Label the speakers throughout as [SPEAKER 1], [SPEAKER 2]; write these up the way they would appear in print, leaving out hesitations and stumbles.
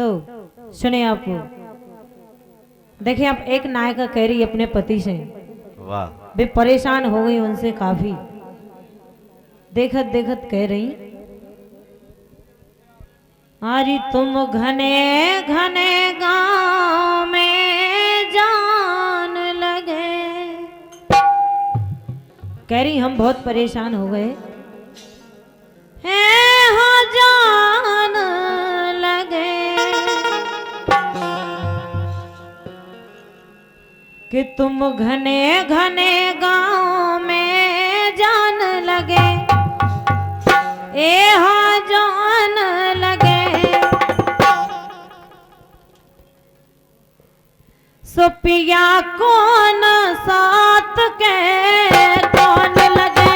[SPEAKER 1] तो सुने आप, देखिए आप एक नायिका कह रही अपने पति से,
[SPEAKER 2] वाह,
[SPEAKER 1] वे परेशान हो गई उनसे काफी, देखत देखत कह रही, अरे तुम घने घने गांव में जान लगे, कह रही हम बहुत परेशान हो गए हैं, हाँ जान लगे कि तुम घने घने गांव में जान लगे, ए हाँ जान लगे, सुपिया कौन साथ के कौन लगे,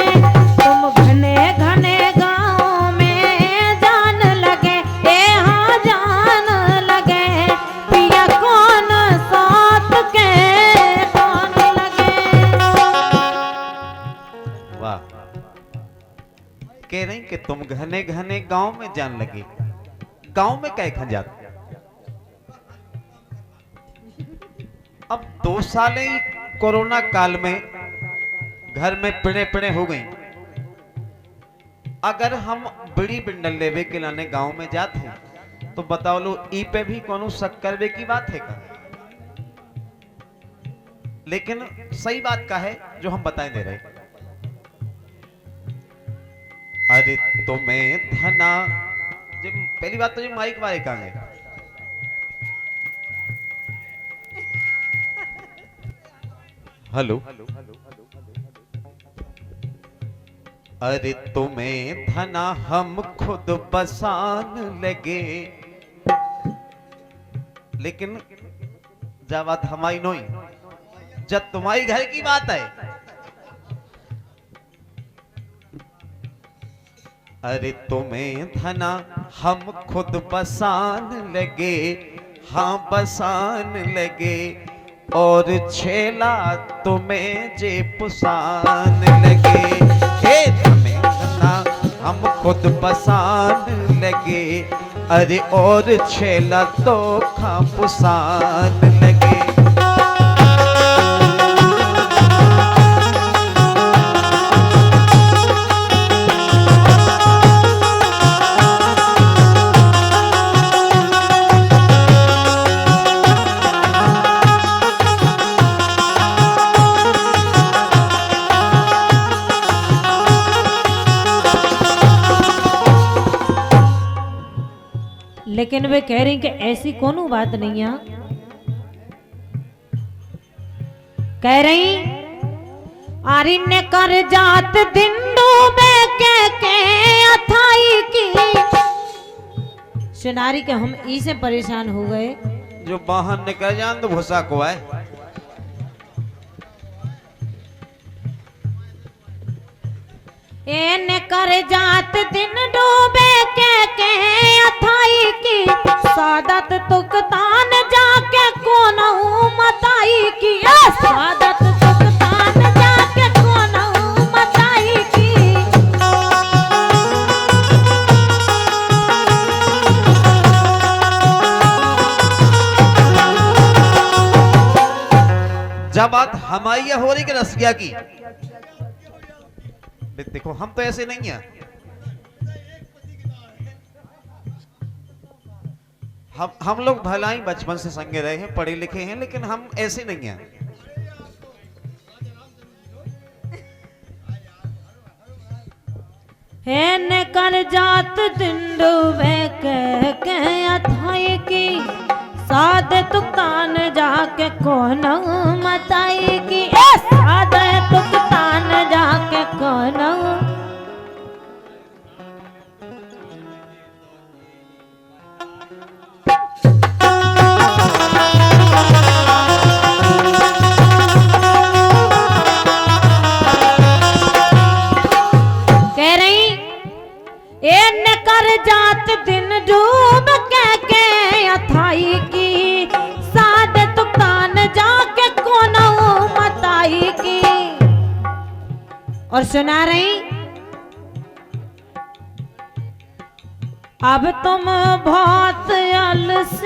[SPEAKER 1] तुम घने घने गांव में जान लगे, ए हाँ जान लगे, पिया कौन साथ के कौन लगे।
[SPEAKER 2] वाह। कह रही कि तुम घने घने गांव में जान लगे, गांव में क्या खंजात। अब 2 सालें कोरोना काल में घर में पिड़े पिड़े हो गई, अगर हम बड़ी बिंडल लेवे के लाने गांव में जाते हैं तो बताओ लो ई पे भी कोनो शक करवे की बात है का। लेकिन सही बात का है जो हम बताए दे रहे। अरे तुम्हें धना, पहली बात तो जो माइक वाले कहां है, हेलो, अरे तुम्हें धना हम खुद बसान लगे, लेकिन जब बात हमारी नहीं, जब तुम्हारी घर की बात है, अरे तुम्हें धना हम खुद बसान लगे, हाँ बसान लगे, और छेला तुम्हें जे पुसान लगे, हे तुम्हें धना हम खुद बसान लगे, अरे और छेला तो खा पुसान लगे।
[SPEAKER 1] लेकिन वे कह रही कि ऐसी कोनो बात नहीं है, कह रही आरिन्य कर जात दिन डूबे के अथाई की, सुनारी के हम ई से परेशान हो गए,
[SPEAKER 2] जो बाहर निकल जान तो भूसा को है।
[SPEAKER 1] एन कर जात दिन डूबे के अथाई की, सादत तुकतान जाके कोनहू मताई की, सादत तुकतान जाके कोनहू मताई की।
[SPEAKER 2] जब बात हमारी हो रही कि रसिया की, देखो हम तो ऐसे नहीं है, हम लोग भला ही बचपन से संगे रहे हैं, पढ़े लिखे हैं, लेकिन हम ऐसे नहीं हैं।
[SPEAKER 1] हेन कर जात दिन डूबे के अथाई की, साद तुकतान जाके कोनहू मताई की, साद तुकतान जाके कोनहू। कह रही एन कर जात दिन डूब के अथाई की, साद तुकतान जाके कोनहू मताई की। और सुना रही, अब तुम बहुत अलसी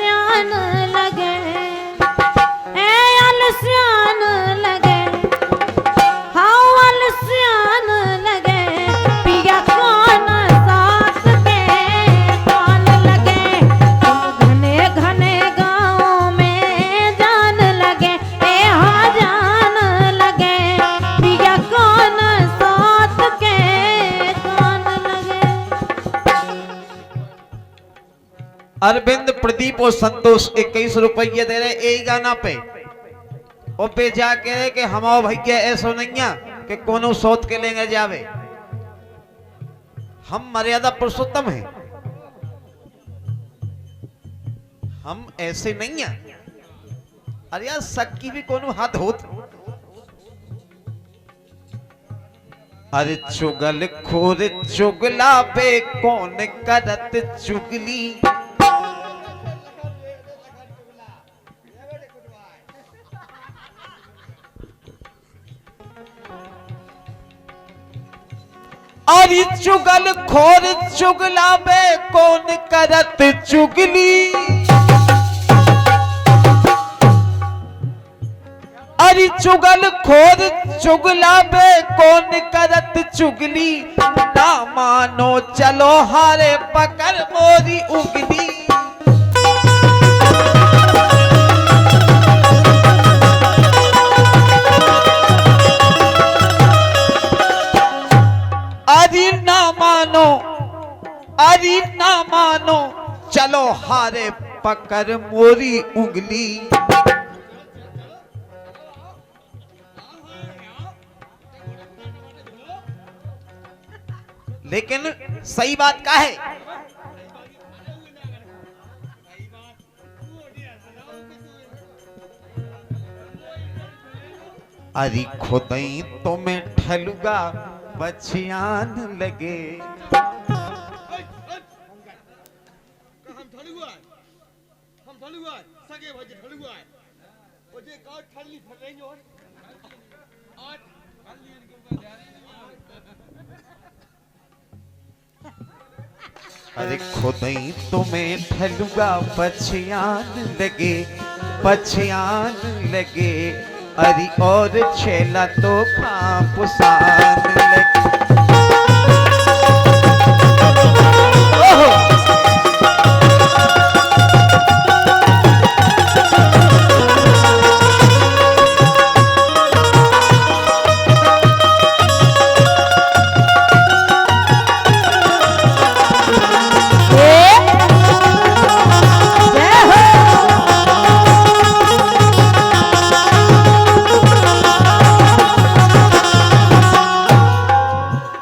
[SPEAKER 2] अरविंद, प्रदीप और संतोष 21 रुपये दे रहे यही गाना पे। और पे जाके रहे कि हमाओ भैया ऐसा नहीं है कि कोनो सोच के लेंगे जावे। हम मर्यादा पुरुषोत्तम हैं, हम ऐसे नहीं हैं। अरे यार सक्की भी कोनो हाथ होत। अरे चुगल खोर चुगला पे कौन करत चुगली। अरे चुगल खोर चुगला पे कौन करत चुगली। अरे चुगल खोर चुगला पे कौन करत चुगली। ना मानो चलो हारे पकड़ मोरी उंगली। अरे ना मानो, अरे ना मानो चलो हारे पकड़ मोरी उंगली। लेकिन सही बात क्या है? अरे खुदई तुम्हें ठलुगा बचियान लगे। अरे खुदई तुम्हें ठलुगा बचियान लगे, बचियान लगे। अरे और छेला तो खापुसान लगे।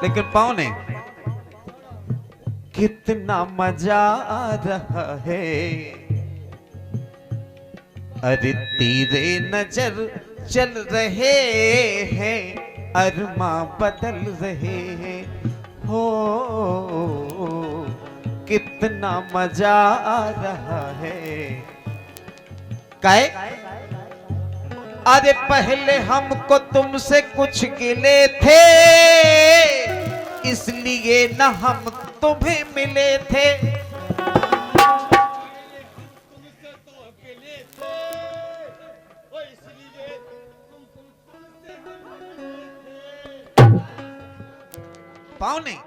[SPEAKER 2] लेकिन पाओ ने कितना मजा आ रहा है। अरे तेरे नजर चल रहे हैं, अरमा बदल रहे हैं। हो कितना मजा आ रहा है। काहे? अरे पहले हमको तुमसे कुछ गिले थे, इसलिए न हम तुम्हें मिले थे। पाओ नहीं